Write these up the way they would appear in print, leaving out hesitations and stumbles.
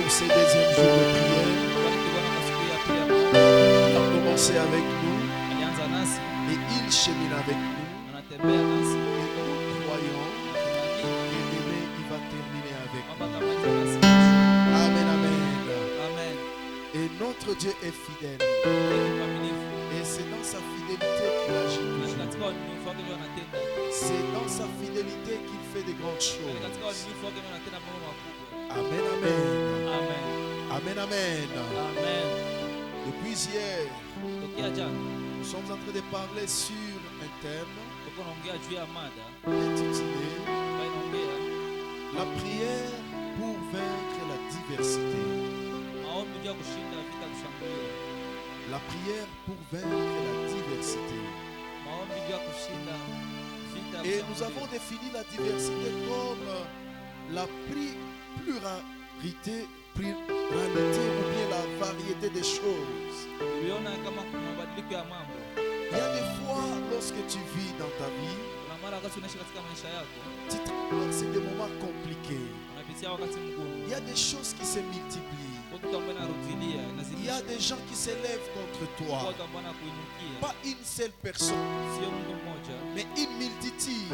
pour ces deuxièmes jours de prière. Il a commencé avec nous et il chemine avec nous. Et nous croyons que demain il va terminer avec nous. Amen, amen. Et notre Dieu est fidèle. Et c'est dans sa fidélité qu'il agit toujours. C'est dans sa fidélité qu'il fait de grandes choses. Amen, amen. Amen, amen. Depuis hier, nous sommes en train de parler sur un thème intitulé La prière pour vaincre la diversité. La prière pour vaincre la diversité. Et nous avons défini la diversité comme la pluralité ou bien la variété des choses. Il y a des fois, lorsque tu vis dans ta vie, tu traverses des moments compliqués. Il y a des choses qui se multiplient. Il y a des gens qui s'élèvent contre toi. Pas une seule personne, mais une multitude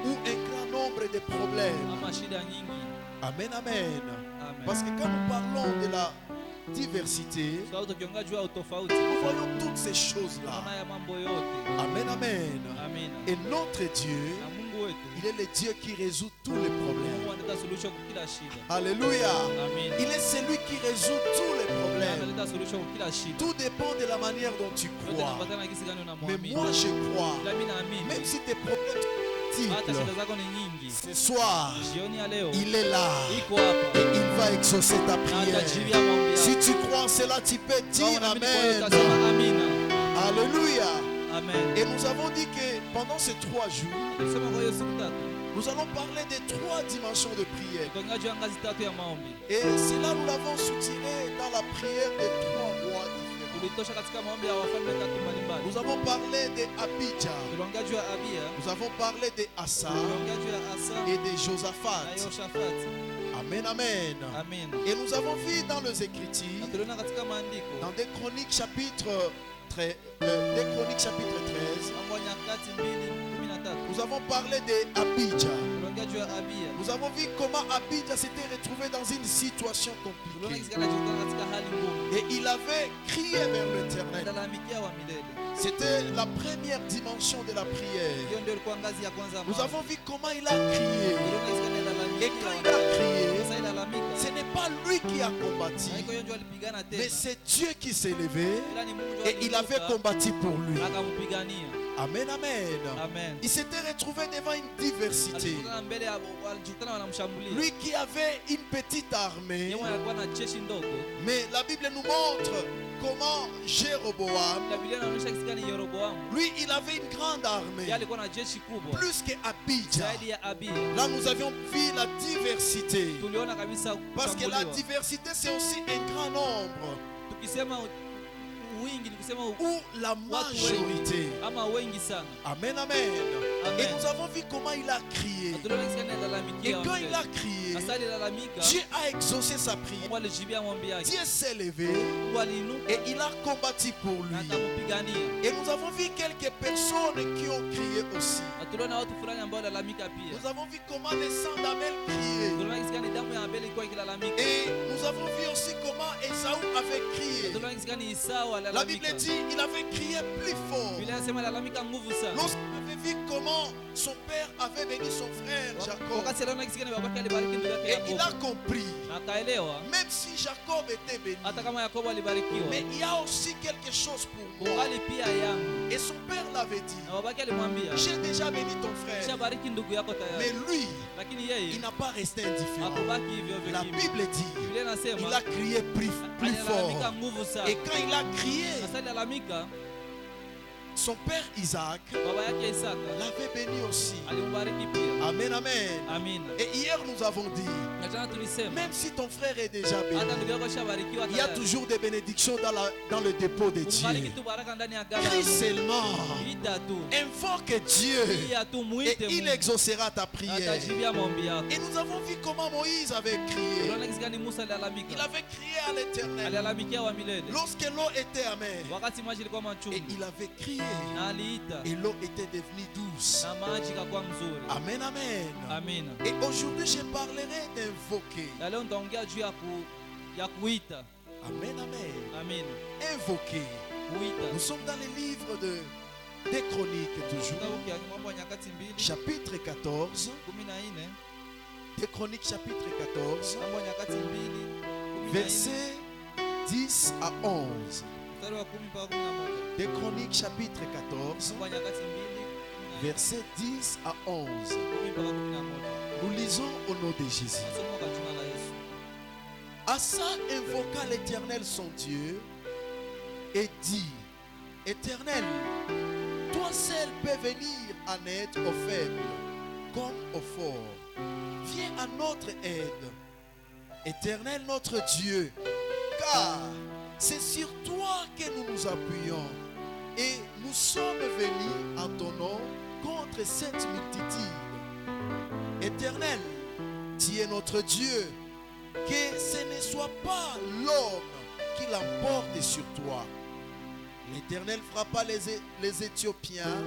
ou un grand nombre de problèmes. Amen, amen. Parce que quand nous parlons de la diversité, nous voyons toutes ces choses-là. Amen, amen. Et notre Dieu, il est le Dieu qui résout tous les problèmes. Alléluia. Il est celui qui résout tous les problèmes. Tout dépend de la manière dont tu crois. Mais moi je crois, même si tes problèmes sont multiples, ce soir, il est là et il va exaucer ta prière. Si tu crois en cela, tu peux dire Amen. Alléluia. Et nous avons dit que pendant ces 3 jours, nous allons parler des 3 dimensions de prière. Et cela, nous l'avons soutiré dans la prière des 3 rois différents. Nous avons parlé d'Abidja. Nous avons parlé d'Assa et de Josaphat. Amen, amen. Et nous avons vu dans les Écritures, dans des Chroniques chapitre 13, nous avons parlé d'Abidja. Nous avons vu comment Abidja s'était retrouvé dans une situation compliquée. Et il avait crié vers l'Éternel. C'était la première dimension de la prière. Nous avons vu comment il a crié. Et quand il a crié, ce n'est pas lui qui a combattu, mais c'est Dieu qui s'est levé et il avait combattu pour lui. Amen, amen. Il s'était retrouvé devant une diversité. Lui qui avait une petite armée, mais la Bible nous montre comment Jéroboam, lui il avait une grande armée, plus qu'Abidja. Là nous avions vu la diversité, parce que la diversité c'est aussi un grand nombre ou la majorité. Amen, amen. Et nous avons vu comment il a crié. Et quand il a crié, Dieu a exaucé sa prière. Dieu s'est levé et il a combattu pour lui. Et nous avons vu quelques personnes qui ont crié aussi. Nous avons vu comment les sangs d'Abel criaient. Et nous avons vu aussi comment Ésaü avait crié. La Bible dit qu'il avait crié plus fort. Lorsqu'il avait vu comment son père avait béni son frère Jacob. Et il a compris. Même si Jacob était béni, mais il y a aussi quelque chose pour moi. Et son père l'avait dit. J'ai déjà béni ton frère. Mais lui, il n'a pas resté indifférent. La Bible dit, il a crié plus fort. Et quand il a crié, son père Isaac l'avait béni aussi. Amen, amen. Et hier nous avons dit, même si ton frère est déjà béni, il y a toujours des bénédictions dans le dépôt de Dieu. Crie seulement, invoque Dieu et il exaucera ta prière. Et nous avons vu comment Moïse avait crié. Il avait crié à l'Éternel lorsque l'eau était amère. Et il avait crié et l'eau était devenue douce. Amen, amen. Et aujourd'hui je parlerai d'invoquer. Amen, amen. Invoquer. Nous sommes dans les livres des Chroniques toujours. Chapitre 14. Des Chroniques chapitre 14. Versets 10 à 11. Des Chroniques chapitre 14. Versets 10 à 11. Nous lisons au nom de Jésus. Asa invoqua l'Éternel son Dieu et dit: Éternel, toi seul peux venir en aide aux faibles comme aux forts. Viens à notre aide, Éternel notre Dieu, car c'est sur toi que nous nous appuyons et nous sommes venus en ton nom contre cette multitude. Éternel, tu es notre Dieu, que ce ne soit pas l'homme qui l'emporte sur toi. L'Éternel frappa les Éthiopiens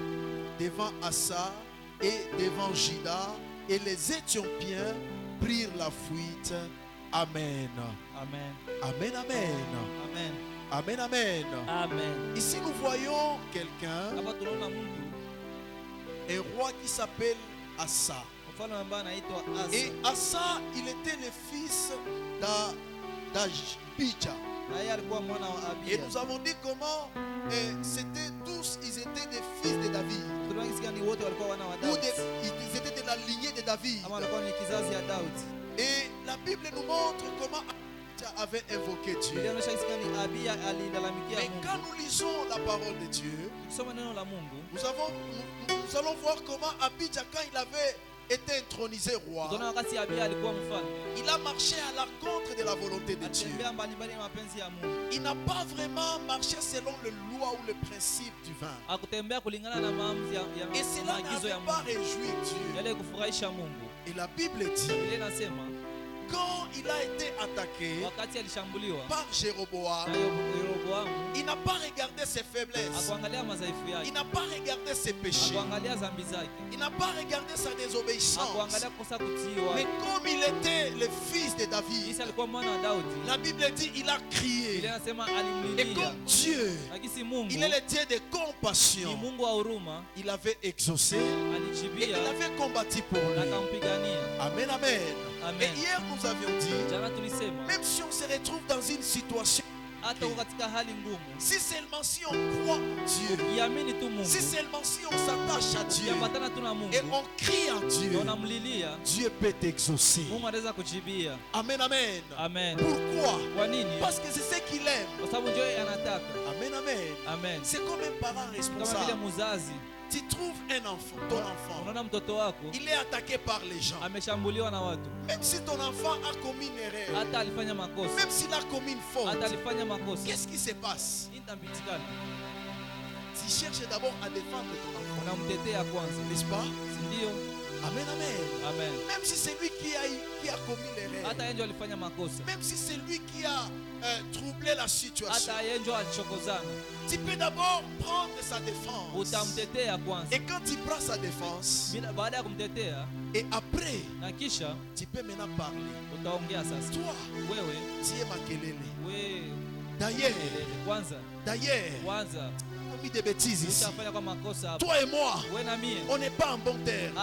devant Asa et devant Juda, et les Éthiopiens prirent la fuite. Amen. Amen. Amen, amen. Amen. Amen, amen. Amen. Ici nous voyons quelqu'un, un roi qui s'appelle Asa. Et Asa, il était le fils d'Abijah. Et nous avons dit comment c'était tous, ils étaient des fils de David. Ils étaient de la lignée de David. Et la Bible nous montre comment Abijah avait invoqué Dieu. Mais quand nous lisons la parole de Dieu, nous allons voir comment Abijah, quand il avait était intronisé roi, il a marché à l'encontre de la volonté de Dieu. Il n'a pas vraiment marché selon les lois ou les principes du vin. Et cela n'avait pas réjoui Dieu. Et la Bible dit, quand il a été attaqué par Jéroboam, il n'a pas regardé ses faiblesses, il n'a pas regardé ses péchés, il n'a pas regardé sa désobéissance. Mais comme il était le fils de David, la Bible dit il a crié. Et comme Dieu, il est le Dieu de compassion, il avait exaucé et il avait combattu pour lui. Amen, amen. Et hier nous avions dit, même si on se retrouve dans une situation, si seulement si on croit en Dieu, si seulement si on s'attache à Dieu et on crie en Dieu, Dieu peut t'exaucer. Amen, amen. Amen. Pourquoi? Parce que c'est ce qu'il aime. Amen, amen. C'est comme un parent responsable. Tu trouves un enfant, ton enfant, il est attaqué par les gens. Même si ton enfant a commis une erreur, même s'il a commis une faute, qu'est-ce qui se passe? Tu cherches d'abord à défendre ton enfant, n'est-ce pas? Amen, amen. Même si c'est lui qui a commis l'erreur, même si c'est lui qui a troublé la situation, tu peux d'abord prendre sa défense. Et quand tu prends sa défense, et après, tu peux maintenant parler. Toi, tu es Makelele. D'ailleurs, des bêtises ici. Toi et moi, on n'est pas en bon terme.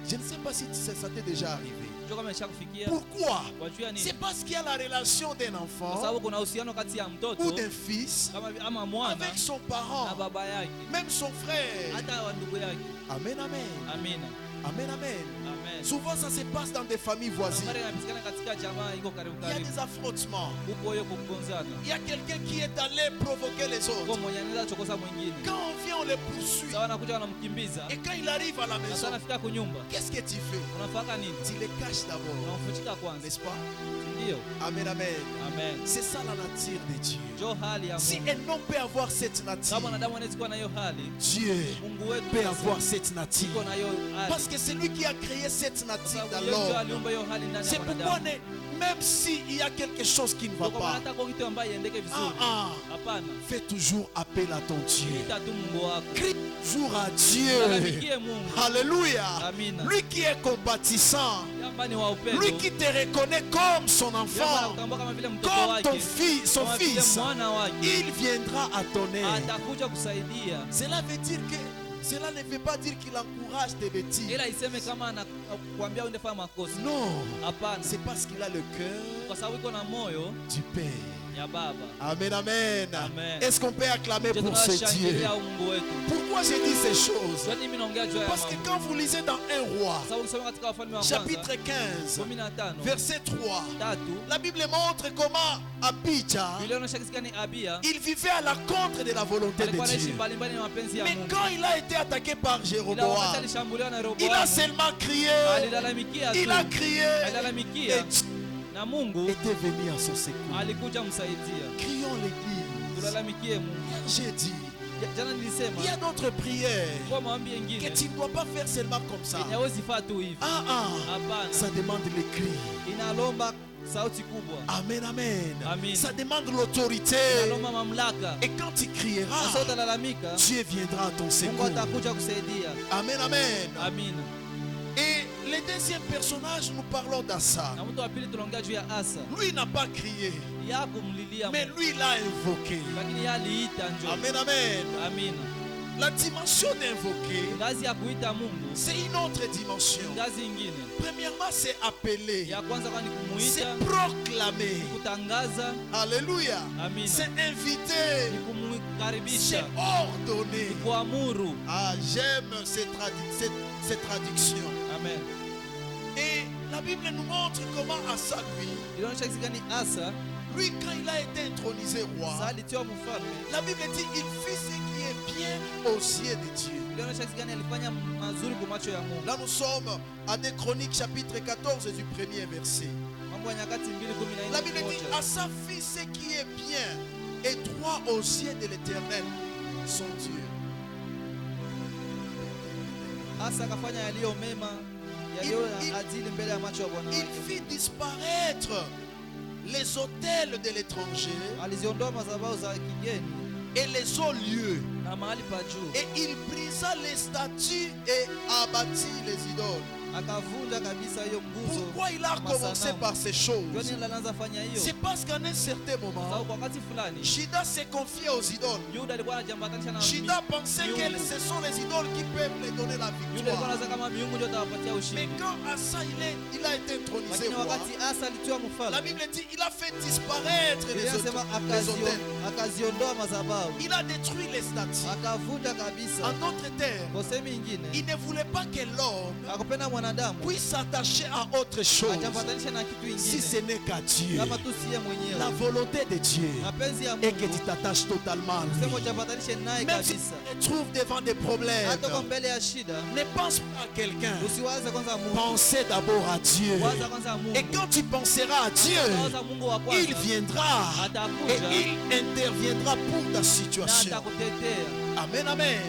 Je ne sais pas si ça t'est déjà arrivé. Pourquoi? C'est parce qu'il y a la relation d'un enfant ou d'un fils avec son parent, même son frère. Amen, amen. Amen, amen. Souvent ça se passe dans des familles voisines. Il y a des affrontements. Il y a quelqu'un qui est allé provoquer les autres. Quand on vient, on les poursuit. Et quand il arrive à la maison, qu'est-ce que tu fais? Tu les caches d'abord, n'est-ce pas? Amen, amen. C'est ça la nature de Dieu. Si un homme peut avoir cette nature, Dieu peut avoir cette nature. Parce que que c'est lui qui a créé cette nature dans l'homme. C'est pourquoi même s'il y a quelque chose qui ne va pas, fais toujours appel à ton Dieu. Crie toujours à Dieu. Alléluia. Lui qui est compatissant, lui qui te reconnaît comme son enfant, comme ton fils, son fils, il viendra à ton aide. Cela veut dire que cela ne veut pas dire qu'il encourage tes bêtises. Non, c'est parce qu'il a le cœur du Père. Amen, amen. Est-ce qu'on peut acclamer pour ce Dieu? Pourquoi j'ai dit ces choses? Parce que quand vous lisez dans 1 Roi, chapitre 15, verset 3, la Bible montre comment Abijah, il vivait à la contre de la volonté de Dieu. Mais quand il a été attaqué par Jéroboam, il a seulement crié. Il a crié. Et Mungu était venu à son secours. Crions l'église. J'ai dit, il y a d'autres prières que tu ne dois pas faire seulement comme ça. Ça demande les cris. Amen, amen. Ça demande l'autorité. Et quand tu crieras, Dieu viendra à ton secours. Amen, amen. Et le deuxième personnage, nous parlons d'Asa. Lui n'a pas crié, mais lui l'a invoqué. Amen, amen. La dimension d'invoquer, c'est une autre dimension. Premièrement, c'est appeler, c'est proclamer. Alléluia. C'est inviter, c'est ordonner. J'aime cette traduction. Amen. Et la Bible nous montre comment Asa, lui, quand il a été intronisé roi, la Bible dit il fit ce qui est bien aux yeux de Dieu. Là nous sommes à 2 Chroniques chapitre 14 du premier verset. La Bible dit Asa fit ce qui est bien et droit aux yeux de l'Éternel, son Dieu. Il fit disparaître les hôtels de l'étranger et les hauts lieux. Et il brisa les statues et abattit les idoles. Pourquoi il a commencé par ces choses? C'est parce qu'à un certain moment, Juda s'est confié aux idoles. Juda pensait que ce sont les idoles qui peuvent lui donner la victoire. Mais quand Asa il a été intronisé roi, la Bible dit il a fait disparaître les hôtels. Il a détruit les statues. En d'autres termes, il ne voulait pas que l'homme puisse s'attacher à autre chose si ce n'est qu'à Dieu. La volonté de Dieu est que tu t'attaches totalement à lui. Même si tu te trouves devant des problèmes, ne pense pas à quelqu'un. Pensez d'abord à Dieu. Et quand tu penseras à Dieu, il viendra et il interviendra pour ta situation. Amen, amen.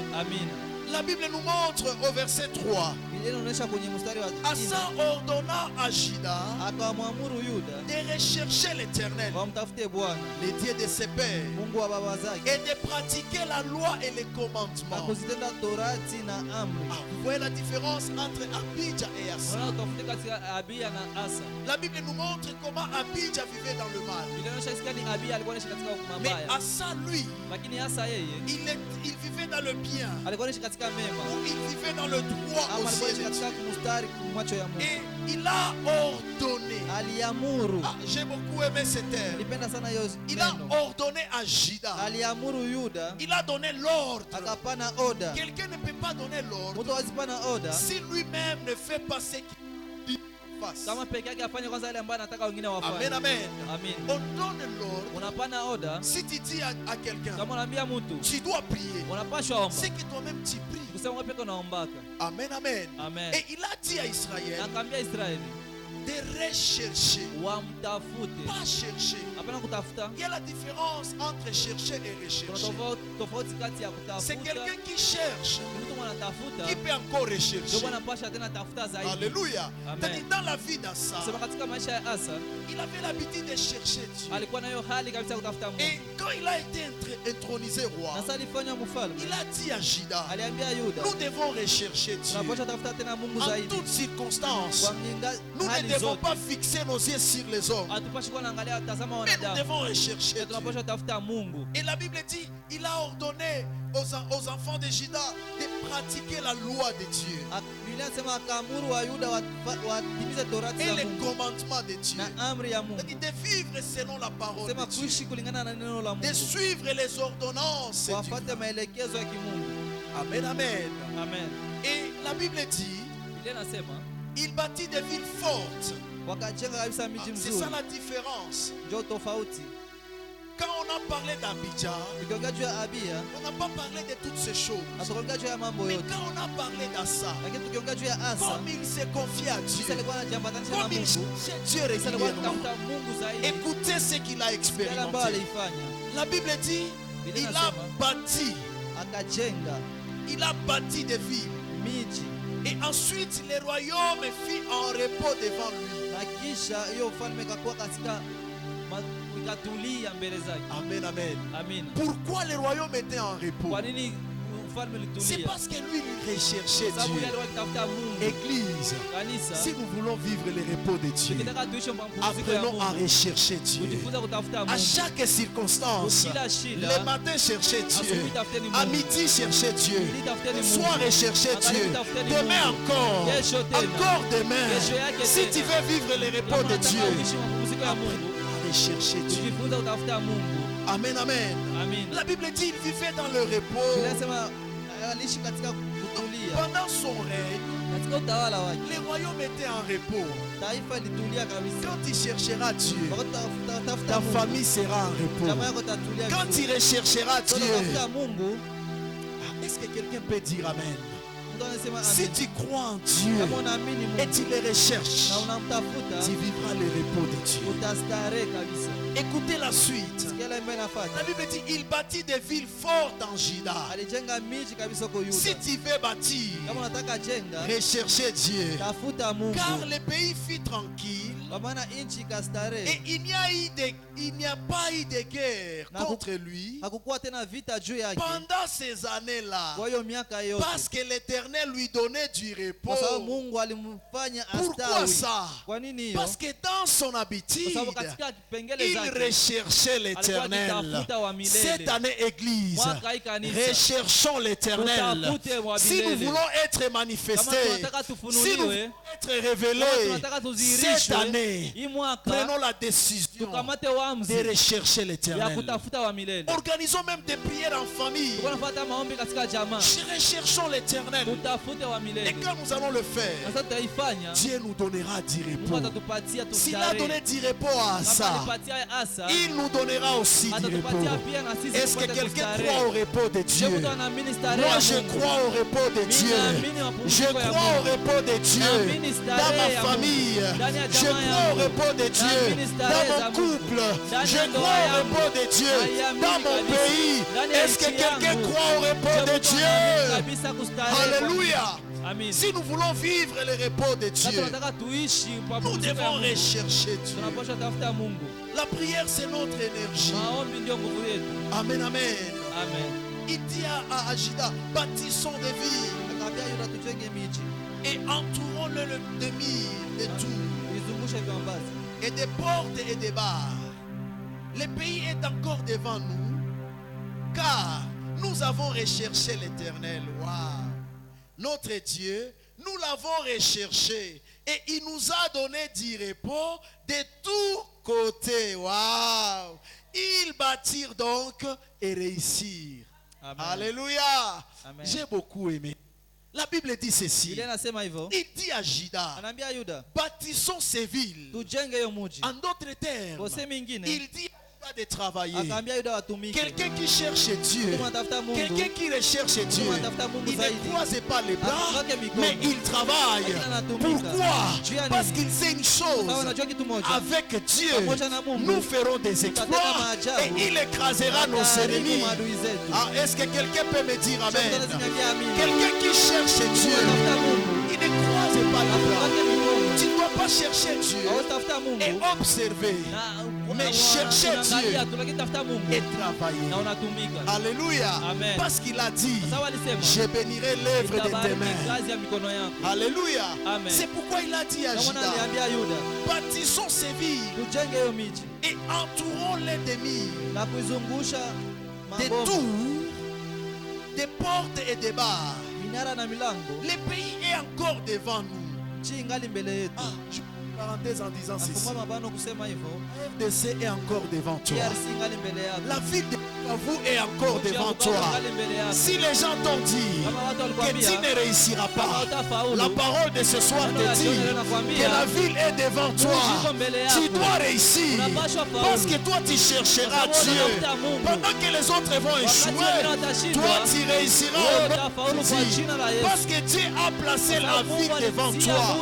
La Bible nous montre au verset 3. Asa ordonna à Juda de rechercher l'Éternel, les dieux de ses pères, et de pratiquer la loi et les commandements. Vous voyez la différence entre Abijah et Asa. La Bible nous montre comment Abijah vivait dans le mal. Mais Asa, lui, il vivait dans le bien, ou il vivait dans le droit aussi. Et il a ordonné. J'ai beaucoup aimé ce terme. Il a ordonné à Juda. Il a donné l'ordre. Quelqu'un ne peut pas donner l'ordre si lui-même ne fait pas ce qu'il fasse. Amen, amen. On donne l'ordre. Si tu dis à quelqu'un, tu dois prier, c'est que toi-même tu pries. Amen, amen. Et il a dit à Israël, de rechercher, pas chercher. Il y a la différence entre chercher et rechercher. C'est quelqu'un qui cherche, qui peut encore rechercher. Alléluia. Dans la vie d'Asa, il avait l'habitude de chercher Dieu. Et quand il a été intronisé roi, il a dit à Juda, nous devons rechercher Dieu en toutes circonstances. Nous ne devons pas fixer nos yeux sur les hommes, mais nous devons rechercher Dieu. Et la Bible dit, il a ordonné aux enfants de Juda de pratiquer la loi de Dieu et les commandements de Dieu, de vivre selon la parole de Dieu, de suivre les ordonnances de Dieu. Amen, amen. Et la Bible dit, il bâtit des villes fortes. C'est ça la différence. Quand on a parlé d'Abidjan, on n'a pas parlé de toutes ces choses. Mais quand on a parlé d'Asa, comme il s'est confié à Dieu, comme il cherchait Dieu régulièrement, écoutez ce qu'il a expérimenté. La Bible dit, il a bâti des villes. Et ensuite, le royaume fit en repos devant lui. Amen, amen. Pourquoi le royaume était en repos? C'est parce que lui, il recherchait Dieu. Église, si nous voulons vivre le repos de Dieu, apprenons à rechercher Dieu. À chaque circonstance, le matin chercher Dieu, à midi chercher Dieu, le soir rechercher Dieu, demain encore demain. Si tu veux vivre le repos de Dieu, chercher Dieu. Amen, amen. La Bible dit qu'il vivait dans le repos. Pendant son règne, le royaume était en repos. Quand il cherchera Dieu, ta famille sera en repos. Quand il recherchera Dieu, est-ce que quelqu'un peut dire amen? Si tu crois en Dieu et tu le recherches, tu vivras le repos de Dieu. Écoutez la suite. La Bible dit il bâtit des villes fortes en Juda. Si tu veux bâtir, recherchez Dieu, car le pays fut tranquille et il n'y a pas eu de guerre contre lui pendant ces années-là, parce que l'Éternel lui donnait du repos. Pourquoi ça? Parce que dans son habitude, il recherchait l'Éternel. Cette année, Église, recherchons l'Éternel. Si nous voulons être manifestés, si nous voulons être révélés, cette année, prenons la décision de rechercher l'Éternel. Organisons même des prières en famille. Recherchons l'Éternel. Et quand nous allons le faire, Dieu nous donnera du repos. S'il a donné du repos à ça, il nous donnera aussi du repos. Est-ce que quelqu'un croit au repos de Dieu? Moi je crois au repos de Dieu. Je crois au repos de Dieu dans ma famille. Je crois au repos de Dieu dans mon couple. Je crois au repos de Dieu dans mon pays. Est-ce que quelqu'un croit au repos de Dieu? Alléluia. Si nous voulons vivre le repos de Dieu, nous devons rechercher Dieu. La prière, c'est notre énergie. Amen, amen. Il dit à Juda, bâtissons des villes et entourons-le de murs, de tours, et des portes et des barres. Le pays est encore devant nous, car nous avons recherché l'Éternel. Wow. Notre Dieu, nous l'avons recherché et il nous a donné du repos de tous côtés. Wow. Ils bâtirent donc et réussirent. Amen. Alléluia. Amen. J'ai beaucoup aimé. La Bible dit ceci. Il dit à Juda, bâtissons ces villes. En d'autres termes, il dit de travailler. Quelqu'un qui cherche Dieu, quelqu'un qui recherche Dieu, il ne croise pas les bras, mais il travaille. Pourquoi? Parce qu'il sait une chose, avec Dieu, nous ferons des exploits et il écrasera nos ennemis. Ah, est-ce que quelqu'un peut me dire amen? Quelqu'un qui cherche Dieu, il ne croise pas les bras. Tu ne dois pas chercher Dieu et observer, mais chercher Dieu et travailler. Alléluia. Parce qu'il a dit, je bénirai l'œuvre de tes mains. Alléluia. C'est pourquoi il a dit à Judas, bâtissons ces villes et entourons-les des murs, des tours, des portes et des barres. Le pays est encore devant nous. Ah, je parenthèse en disant ceci. RDC est encore devant toi. La ville de vous est encore devant toi. Si les gens t'ont dit que tu ne réussiras pas, la parole de ce soir te dit que la ville est devant toi. Tu dois réussir parce que toi tu chercheras Dieu. Pendant que les autres vont échouer, toi tu réussiras au nom de Dieu. Parce que Dieu a placé la ville devant toi.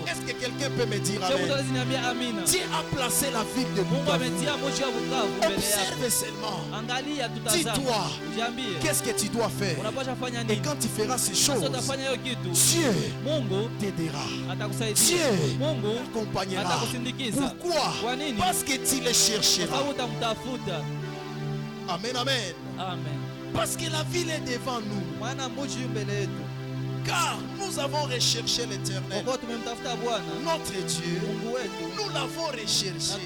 Est-ce que quelqu'un peut me dire amen? Dieu a placé la ville devant toi. Observe seulement. Dis-toi, qu'est-ce que tu dois faire? Et quand tu feras ces choses, Dieu t'aidera. Dieu t'accompagnera. Pourquoi? Parce que tu les chercheras. Amen, amen. Parce que la ville est devant nous. Car nous avons recherché l'Éternel, notre Dieu. Nous l'avons recherché.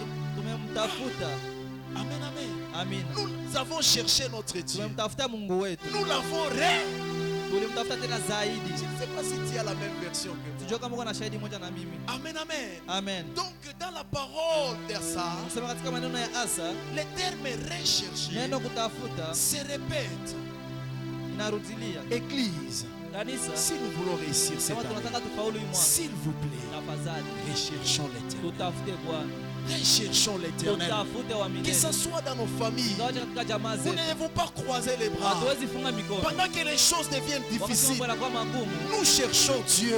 Amen, amen. Nous avons cherché notre Dieu. Nous l'avons je ne sais pas si tu as la même version que moi. Amen, amen. Donc dans la parole d'Asa, les termes recherchés se répètent. Église, si nous voulons réussir cette année, s'il vous plaît, recherchons l'Éternel. Recherchons l'Éternel. Que ce soit dans nos familles, nous ne devons pas croiser les bras. Pendant que les choses deviennent difficiles, nous cherchons Dieu.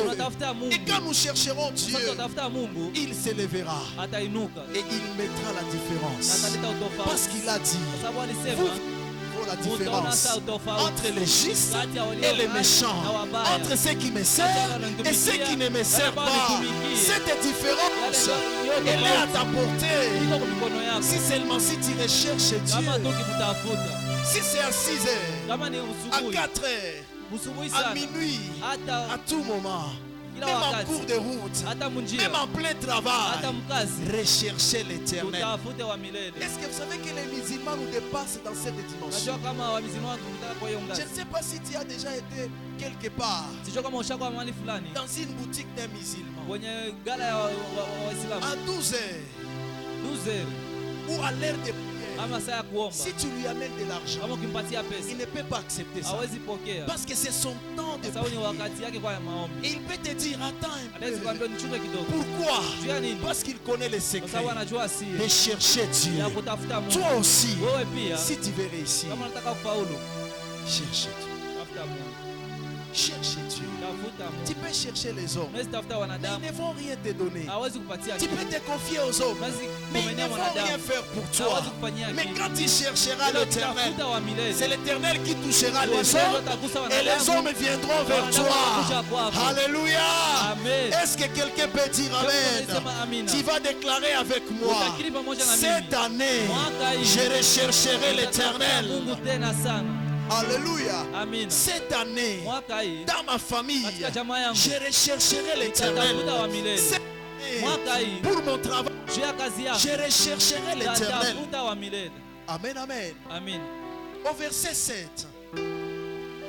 Et quand nous chercherons Dieu, il s'élèvera et il mettra la différence. Parce qu'il a dit, vous la différence entre les justes et les méchants, entre ceux qui me servent et ceux qui ne me servent pas. Cette différence, elle est à ta portée. Si seulement si tu recherches Dieu, si c'est à 6 heures, à 4 heures, à minuit, à tout moment, même en cours de route, même en plein travail, recherchez l'Éternel. Est-ce que vous savez que les musulmans nous dépassent dans cette dimension? Je ne sais pas si tu as déjà été quelque part dans une boutique d'un musulman à 12 heures ou à l'heure de prière. Si tu lui amènes de l'argent, il ne peut pas accepter ça. Parce que c'est son temps de prière. Et il peut te dire, attends un peu. Pourquoi? Parce qu'il connaît les secrets de chercher Dieu. Toi aussi, si tu veux réussir, cherche Dieu. Cherche Dieu. Tu peux chercher les hommes, mais ils ne vont rien te donner. Tu peux te confier aux hommes, mais ils ne vont rien faire pour toi. Mais quand tu chercheras l'Éternel, c'est l'Éternel qui touchera les hommes et les hommes viendront vers toi. Alléluia. Est-ce que quelqu'un peut dire amen? Tu vas déclarer avec moi, cette année, je rechercherai l'Éternel. Alléluia. Amen. Cette année, dans ma famille, je rechercherai l'Éternel. Cette année, pour mon travail, je rechercherai l'Éternel. Amen, amen. Au verset 7,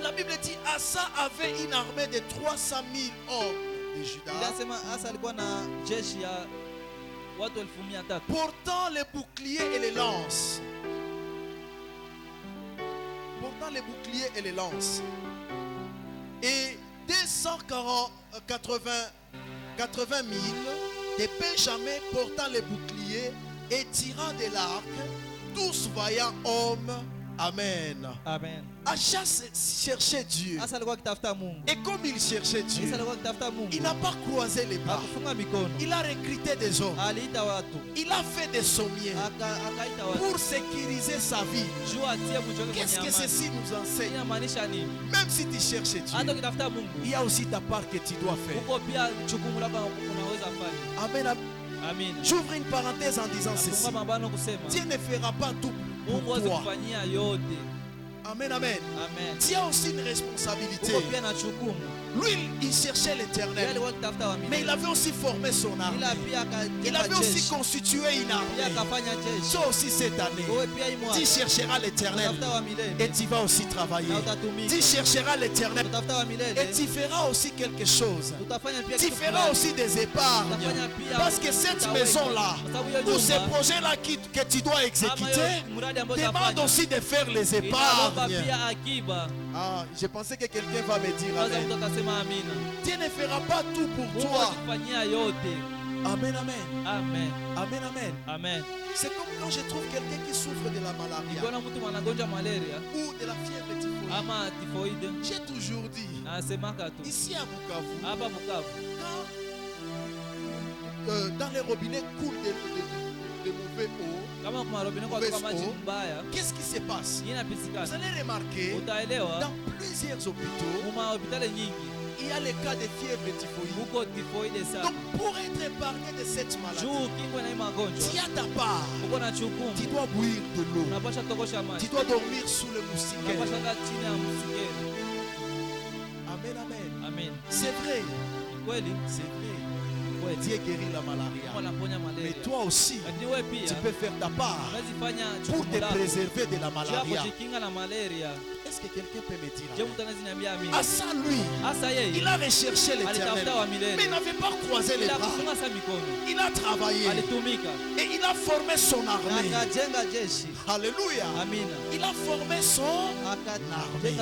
la Bible dit, Asa avait une armée de 300 000 hommes de Juda, portant les boucliers et les lances. Portant les boucliers et les lances. Et 80 000 des Benjamins portant les boucliers et tirant de l'arc, tous vaillants hommes. Amen. Amen. Achaz cherchait Dieu. Et comme il cherchait Dieu, il n'a pas croisé les bras. Il a recruté des hommes. Il a fait des sommiers pour sécuriser sa vie. Qu'est-ce que ceci nous enseigne? Même si tu cherches Dieu, il y a aussi ta part que tu dois faire. Amen. Amen. J'ouvre une parenthèse en disant ceci. Dieu ne fera pas tout pour toi. Amen, amen. Amen. Tu as aussi une responsabilité. Lui, il cherchait l'éternel. Mais il avait aussi formé son armée. Il avait aussi constitué une armée. Toi aussi cette année, tu chercheras l'éternel. Et tu vas aussi travailler. Tu chercheras l'éternel. Et tu feras aussi quelque chose. Tu feras aussi des épargnes. Parce que cette maison-là, ou ces projets-là que tu dois exécuter, demande aussi de faire les épargnes. Ah, je pensais que quelqu'un va me dire amen. Dieu ne fera pas tout pour toi. Amen, amen. Amen. Amen, amen. Amen. C'est comme quand je trouve quelqu'un qui souffre de la malaria ou de la fièvre typhoïde. J'ai toujours dit, ici à Bukavu, quand dans les robinets coulent de mauvais eau, qu'est-ce qui se passe? Vous allez remarquer, dans plusieurs hôpitaux, il y a les cas de fièvre typhoïde. Donc pour être épargné de cette maladie, tu as ta part. Tu dois boire de l'eau. Tu dois dormir sous le moustiquaire. Amen, amen. Amen. C'est vrai. C'est vrai. Dieu guérit la malaria. Mais toi aussi, tu peux faire ta part pour te préserver de la malaria. Est-ce que quelqu'un peut me dire amen? Asa lui, il a recherché l'éternel, mais il n'avait pas croisé les bras. Il a travaillé et il a formé son armée. Alléluia. Il a formé son armée.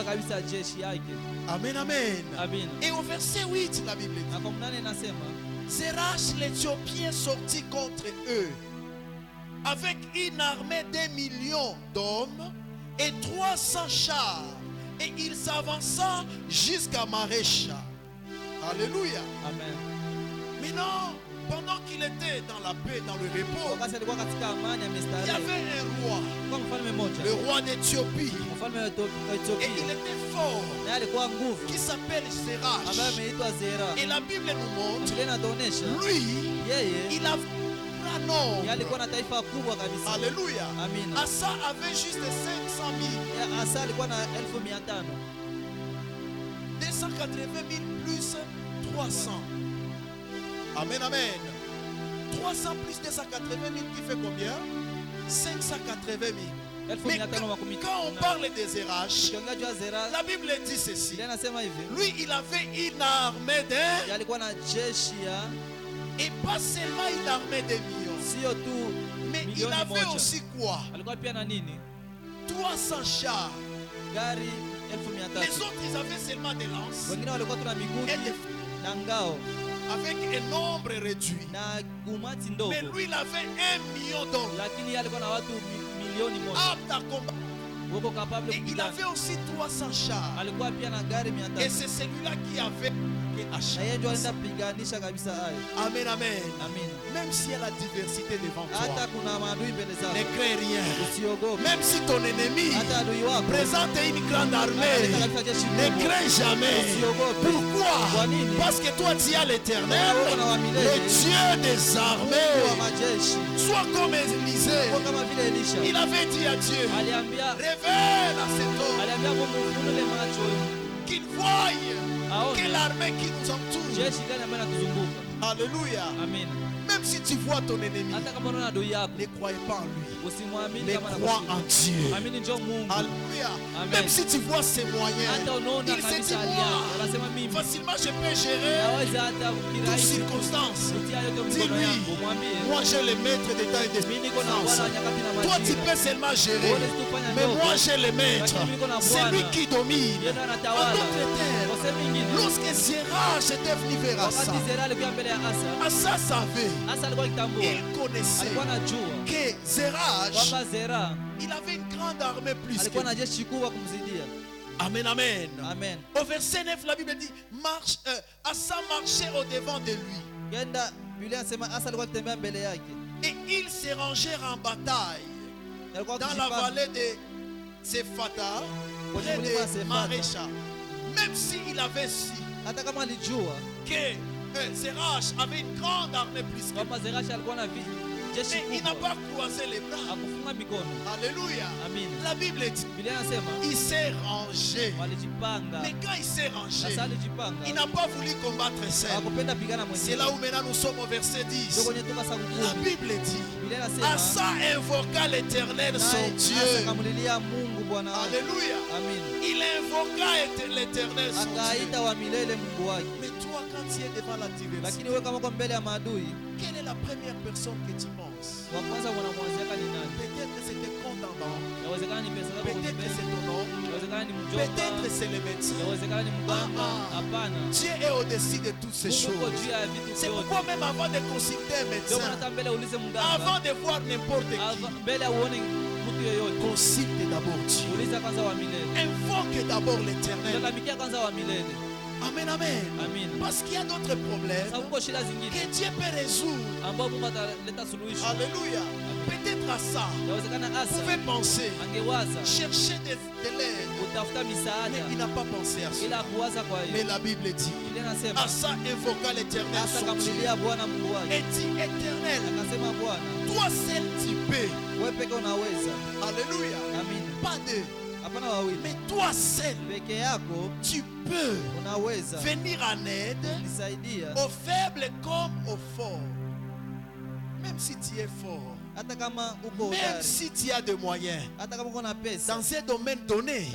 Amen, amen. Et au verset 8, la Bible dit, Zerach l'Éthiopien sortit contre eux avec une armée de millions d'hommes et 300 chars, et il s'avança jusqu'à Marécha. Alléluia. Amen. Maintenant, pendant qu'il était dans la paix, dans le repos, il y avait un roi, le roi d'Éthiopie, et il était fort, qui s'appelle Zerach. Et la Bible nous montre, lui, il a un nombre. Alléluia. Asa avait juste 500 000. 280 000 plus 300. Amen, amen. 300 plus 280 000 qui fait combien? 580 000. Mais quand on parle de Zerach, la Bible dit ceci. Lui, il avait une armée et pas seulement une armée de millions, mais il avait aussi quoi? 300 chars. Les autres, ils avaient seulement des lances et des avec un nombre réduit. Mais lui, il avait 1 million d'hommes aptes à combattre. Et il avait aussi 300 chars. Et c'est celui-là qui avait acheté. Amen, amen. Même s'il y a la diversité devant toi, ne crains rien. Même si ton ennemi présente une grande armée, ne crains jamais. Pourquoi? Parce que toi tu as l'éternel, le Dieu des armées. Sois comme Élisée. Il avait dit à Dieu, révèle à cet homme qu'il voie que l'armée qui nous entoure. Alléluia. Amen. Même si tu vois ton ennemi, ne croyez pas en lui, mais crois en Dieu. Alléluia. Même si tu vois ses moyens, il se dit, moi, facilement je peux gérer toutes circonstances. Dis-lui, moi j'ai le maître des temps et des circonstances. Toi tu peux seulement gérer, mais moi j'ai le maître. C'est lui qui domine. En d'autres termes, lorsque Zerach était venu vers Asa, Asa savait il connaissait que Zerach, il avait une grande armée plus que lui. Amen, amen. Amen. Au verset 9, la Bible dit, Asa marchait au devant de lui. Et ils se rangèrent en bataille dans la vallée de Sephata, près de Marécha. Même s'il avait su que Zerach avait une grande armée plus que lui. Mais il n'a pas croisé les bras. Alléluia. La Bible dit, il s'est rangé. Mais quand il s'est rangé, il n'a pas voulu combattre seul. C'est là où maintenant nous sommes au verset 10. La Bible dit, Asa invoqua l'Éternel son Dieu. Alléluia. Il invoqua l'Éternel son Dieu. Mais toi, quand tu es devant l'adversité, quelle est la première personne que tu penses? Peut-être c'est tes comptes en banque. Peut-être c'est ton nom. Peut-être c'est les médecins. Dieu est au-dessus de toutes ces choses. C'est pourquoi même avant de consulter un médecin, avant de voir n'importe qui, consulte d'abord Dieu. Invoque d'abord l'Éternel. Amen, amen. Parce qu'il y a d'autres problèmes que Dieu peut résoudre. Alléluia. Peut-être à ça, vous pouvez penser, chercher de l'aide. Mais il n'a pas pensé à cela. Mais la Bible dit, Asa invoqua l'Éternel son Dieu et dit, Éternel, toi seul tu peux. Alléluia. Pas deux. Mais toi seul, tu peux venir en aide aux faibles comme aux forts. Même si tu es fort, même si tu as des moyens, dans un domaine donné,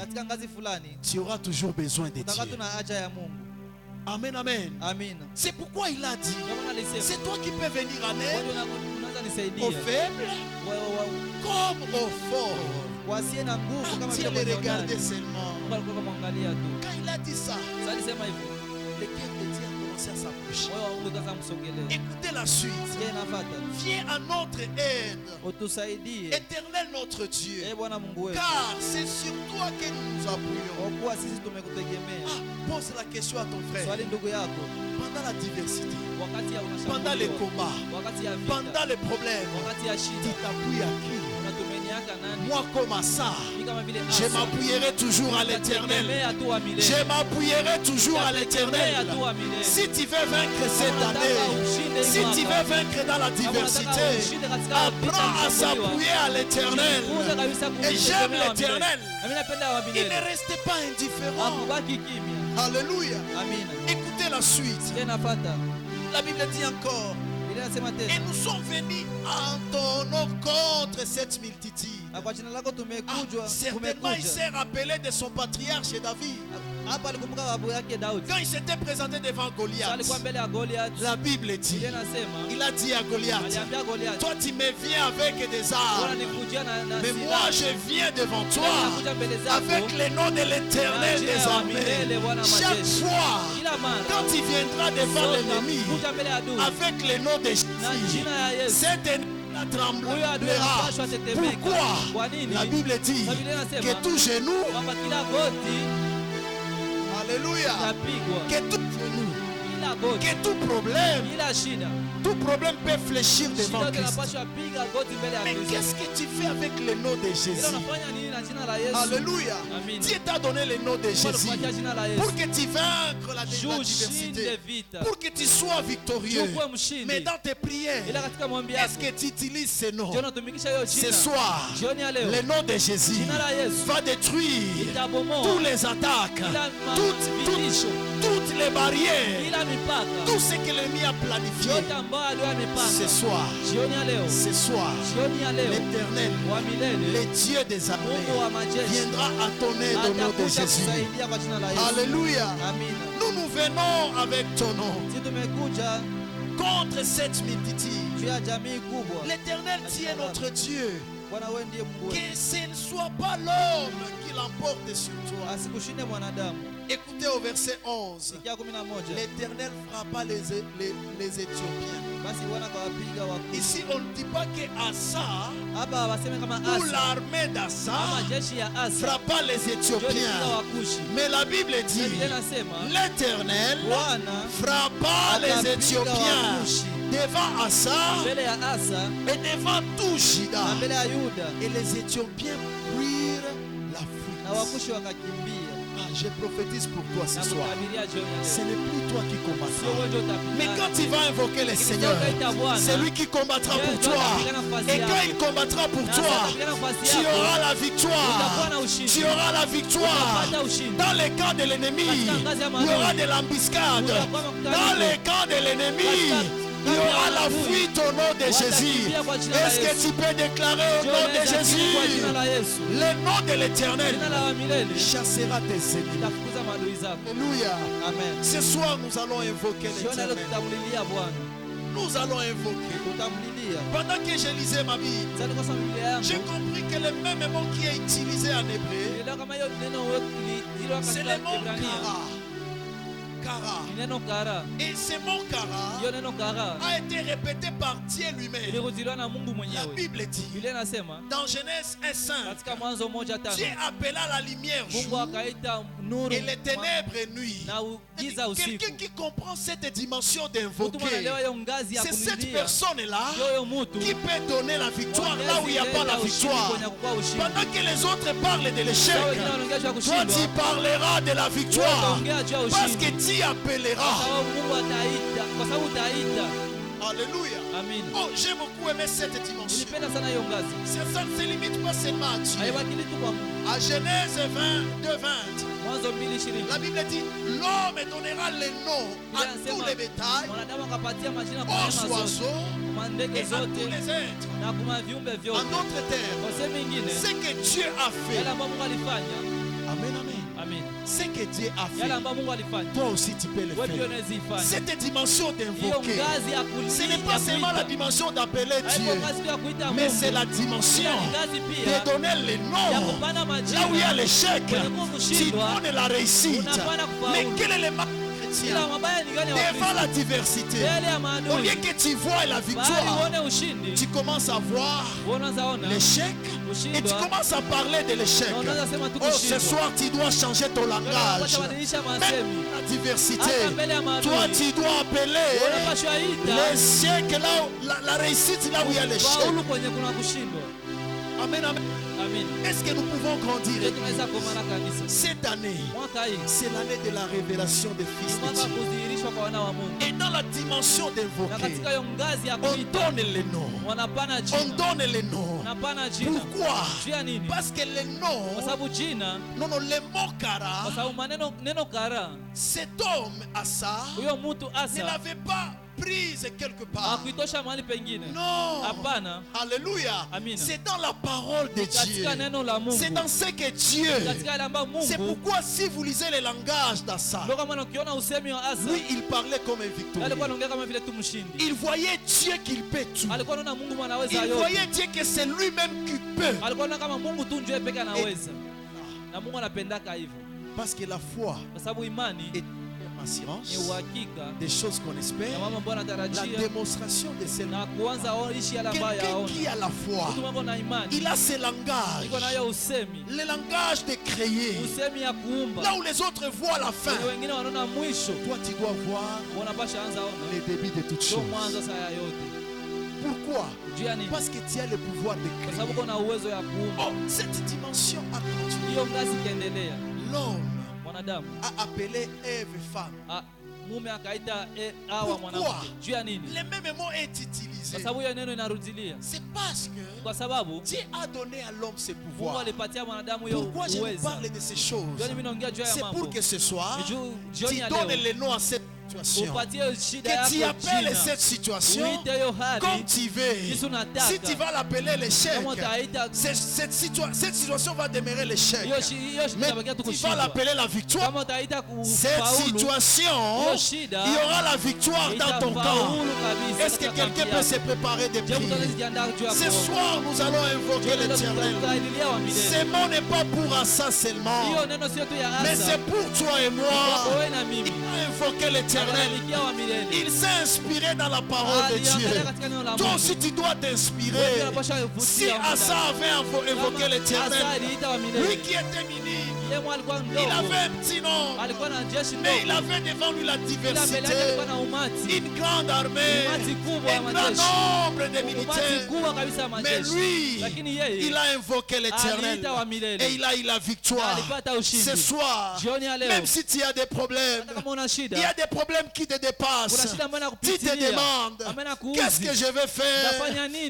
tu auras toujours besoin de Dieu. Amen, amen. C'est pourquoi il a dit, c'est toi qui peux venir en aide aux faibles comme aux forts. Dieu les regardait seulement. Quand il a dit ça, le cœur de Dieu a commencé à s'approcher. Écoutez la suite. Viens à notre aide, Éternel notre Dieu, car c'est sur toi que nous nous appuyons. Pose la question à ton frère. Pendant la diversité, pendant les combats, pendant les problèmes, tu t'appuies à qui? Moi comme ça, je m'appuierai toujours à l'Éternel. Je m'appuierai toujours à l'Éternel. Si tu veux vaincre cette année, si tu veux vaincre dans la diversité, apprends à s'appuyer à l'Éternel. Et j'aime l'Éternel. Il ne reste pas indifférent. Alléluia. Écoutez la suite. La Bible dit encore, et nous sommes venus en ton nom contre cette multitude. Certainement il s'est rappelé de son patriarche David. Quand il s'était présenté devant Goliath, la Bible dit, il a dit à Goliath, toi tu me viens avec des armes, mais moi je viens devant toi avec le nom de l'Éternel des armées. Chaque fois, quand tu viendras devant l'ennemi avec le nom de Jésus, cet ennemi tremblera. Pourquoi? La Bible dit que tout genou, alléluia, que tout genou, que tout problème peut fléchir devant Christ. Mais qu'est-ce que tu fais avec le nom de Jésus? Alléluia. Dieu t'a donné le nom de Jésus pour que tu vaincres la diversité, pour que tu sois victorieux. Mais dans tes prières, est-ce que tu utilises ce nom? Ce soir, le nom de Jésus va détruire toutes les attaques, toutes les barrières, tout ce que l'ennemi a planifié. Ce soir, l'Éternel, le Dieu des armées, viendra à ton aide au nom de Jésus. Alléluia. Nous venons avec ton nom contre cette multitude. L'Éternel, tu es notre Dieu. Que ce ne soit pas l'homme qui l'emporte sur toi. Écoutez au verset 11. L'Éternel frappa les Éthiopiens. Ici on ne dit pas que Asa ou l'armée d'Asa frappa les Éthiopiens. Mais la Bible dit l'Éternel frappa les Éthiopiens devant Asa et devant tout Juda. Et les Éthiopiens prirent la fuite. Je prophétise pour toi ce soir. Ce n'est plus toi qui combattras. Mais quand tu vas invoquer le Seigneur, c'est lui qui combattra pour toi. Et quand il combattra pour toi, tu auras la victoire. Tu auras la victoire. Dans les camps de l'ennemi, il y aura de l'embuscade. Dans les camps de l'ennemi, il y aura la fuite au nom de Jésus. Est-ce que tu peux déclarer au nom de Jésus? Le nom de l'Éternel chassera tes ennemis. Alléluia. Ce soir, nous allons invoquer l'Éternel. Nous allons invoquer. Pendant que je lisais ma Bible, j'ai compris que le même mot qui est utilisé en hébreu, c'est le mot Kara. Et ce mot Kara a été répété par Dieu lui-même. La Bible dit dans Genèse 1:5, Dieu appela la lumière jour et les ténèbres nuit. Quelqu'un qui comprend cette dimension d'invoquer, c'est cette personne-là qui peut donner la victoire là où il n'y a pas la victoire. Pendant que les autres parlent de l'échec, toi tu parleras de la victoire. Parce que Dieu appellera. Alléluia. Amen. Oh, j'ai beaucoup aimé cette dimension. Ça ne se limite pas seulement à Dieu. À Genèse 22:20, la Bible dit l'homme donnera les noms à tous les bétails, aux oiseaux et à tous les êtres. En d'autres termes, ce que Dieu a fait. Amen, amen. Amen. Ce que Dieu a fait, toi aussi tu peux le faire. Cette dimension d'invoquer, ce n'est pas seulement la dimension d'appeler Dieu, mais c'est la dimension de donner les noms. Là où il y a l'échec, tu donnes la réussite. Mais quel est le mal chrétien devant la diversité? Au lieu que tu vois la victoire, tu commences à voir l'échec et tu commences à parler de l'échec. Oh, ce soir tu dois changer ton langage. Même la diversité, toi tu dois appeler l'échec là où, la réussite là où il y a l'échec. Amen, amen. Est-ce que nous pouvons grandir? Cette année, c'est l'année de la révélation des fils de Dieu. Et dans la dimension d'invoquer, on donne les noms. On donne les noms. Pourquoi? Parce que les noms, non, le mot Kara, cet homme Asa ne l'avait pas prise quelque part. Non. Alléluia. C'est dans la parole de Dieu. C'est dans ce que Dieu. C'est pourquoi si vous lisez le langage d'Asa, lui il parlait comme un victorieux. Il voyait Dieu qu'il peut tout. Il voyait Dieu que c'est lui-même qui peut. Parce que la foi est assurance des choses qu'on espère, la démonstration de celles. Quelqu'un qui a la foi, il a ce langage, le langage de créer, là où les autres voient la fin, toi tu dois voir le début de toutes choses. Pourquoi? Parce que tu as le pouvoir de créer. Oh, cette dimension a continué. L'homme a appelé Ève femme. Pourquoi? Le même mot est utilisé. C'est parce que Dieu a donné à l'homme ce pouvoir. Pourquoi je vous parle de ces choses? C'est pour que ce soir, tu donnes les noms à cette situation, que tu appelles cette situation comme tu veux. Si tu vas l'appeler l'échec, cette situation va demeurer l'échec. Mais tu vas l'appeler la victoire. Cette situation, il y aura la victoire dans ton camp. Est-ce que quelqu'un peut se préparer de prier? Ce soir, nous allons invoquer l'Éternel. Ce mot n'est pas pour Assa seulement, mais c'est pour toi et moi. Il a invoqué l'Éternel. Il s'est inspiré dans la parole de Dieu. Toi aussi, tu dois t'inspirer. Si Assa avait invoqué l'Éternel, lui qui était minime, il avait un petit nom, mais il avait devant lui la diversité, une grande armée, un grand nombre de militaires. Mais lui, il a invoqué l'Éternel et il a eu la victoire. Ce soir, même si tu as des problèmes, il y a des problèmes qui te dépassent. Tu te demandes, qu'est-ce que je vais faire?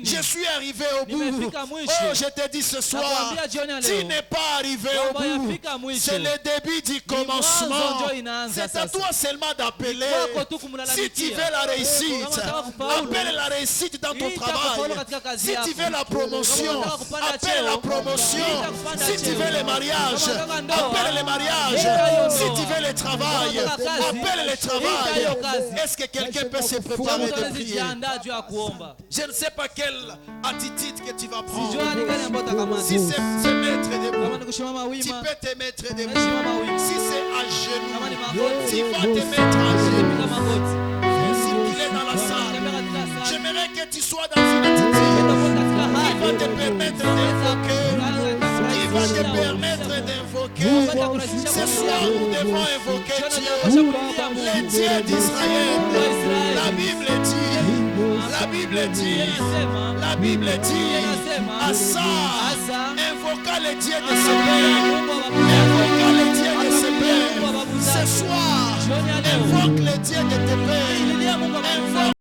Je suis arrivé au bout. Oh, je te dis ce soir, tu n'es pas arrivé au bout. C'est le début du commencement. C'est à toi seulement d'appeler. Si tu veux la réussite, appelle la réussite dans ton travail. Si tu veux la promotion, appelle la promotion. Si tu veux le mariage, appelle le mariage. Si tu veux le travail, appelle le travail. Est-ce que quelqu'un peut se préparer de prier? Je ne sais pas quelle attitude que tu vas prendre. Si c'est se mettre debout, tu peux te mettre debout. Si c'est à genoux, tu vas te mettre à genoux. Si tu es dans la salle, j'aimerais que tu sois dans une attitude qui va te permettre d'invoquer. Qui va te permettre d'invoquer. Ce soir, nous devons invoquer Dieu, le Dieu d'Israël. La Bible dit, Assa invoqua le Dieu de ses pères. Invoqua le Dieu de ses pères. Ce soir, invoque le Dieu de tes pères.